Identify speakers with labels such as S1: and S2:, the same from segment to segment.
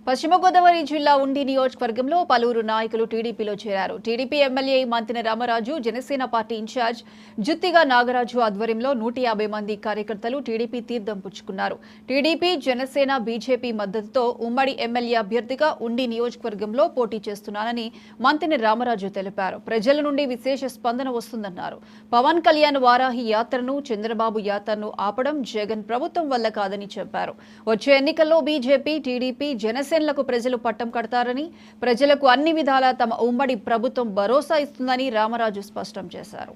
S1: పశ్చిమ గోదావరి జిల్లా ఉండి నియోజకవర్గంలో పలువురు నాయకులు టీడీపీలో చేరారు. TDP MLA Mantena Ramaraju, Janasena party incharge Juttiga Nagaraju ఆధ్వర్యంలో 150 మంది కార్యకర్తలు టీడీపీ తీర్థం పుచ్చుకున్నారు. టీడీపీ, జనసేన, బీజేపీ మద్దతుతో ఉమ్మడి ఎమ్మెల్యే అభ్యర్థిగా ఉండి నియోజకవర్గంలో పోటీ చేస్తున్నానని మంతిన రామరాజు తెలిపారు. ప్రజల నుండి విశేష స్పందన వస్తుందన్నారు. పవన్ కళ్యాణ్ వారాహి యాత్రను, చంద్రబాబు యాత్రను ఆపడం జగన్ ప్రభుత్వం వల్ల కాదని చెప్పారు. వచ్చే ఎన్నికల్లో బీజేపీ, టీడీపీ, జనసేనలకు ప్రజలు పట్టం కడతారని, ప్రజలకు అన్ని విధాలా తమ ఉమ్మడి ప్రభుత్వం భరోసా ఇస్తుందని రామరాజు స్పష్టం చేశారు.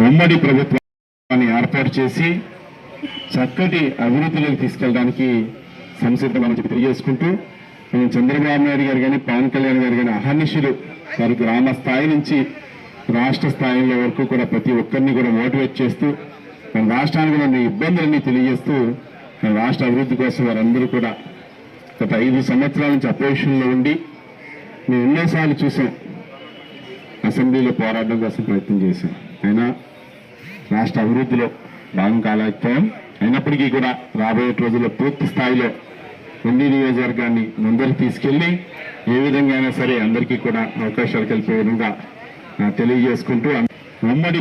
S2: ఉమ్మడి ప్రభుత్వాన్ని ఏర్పాటు చేసి చక్కటి అభివృద్ధిలోకి తీసుకెళ్ళడానికి సంసిద్ధమని తెలియజేసుకుంటూ, మేము చంద్రబాబు నాయుడు గారు కానీ, పవన్ కళ్యాణ్ గారు కానీ అహర్నిశలు వారి గ్రామ స్థాయి నుంచి రాష్ట్ర స్థాయిలో వరకు కూడా ప్రతి ఒక్కరిని కూడా మోటివేట్ చేస్తూ, మన రాష్ట్రానికి ఉన్న ఇబ్బందులన్నీ తెలియజేస్తూ, మన రాష్ట్ర అభివృద్ధి కోసం వారందరూ కూడా గత 5 సంవత్సరాల నుంచి అపోజిషన్లో ఉండి మేము ఎన్నోసార్లు చూసాం, అసెంబ్లీలో పోరాటం కోసం ప్రయత్నం చేశాం. అయినా రాష్ట్ర అభివృద్ధిలో భాగం కాలేకపోయాం. అయినప్పటికీ కూడా రాబోయే రోజుల్లో పూర్తి స్థాయిలో ఉండి నియోజకవర్గాన్ని ముందరికి తీసుకెళ్లి ఏ విధంగా అయినా సరే అందరికీ కూడా అవకాశాలు కలిపే విధంగా తెలియజేసుకుంటూ ఉమ్మడి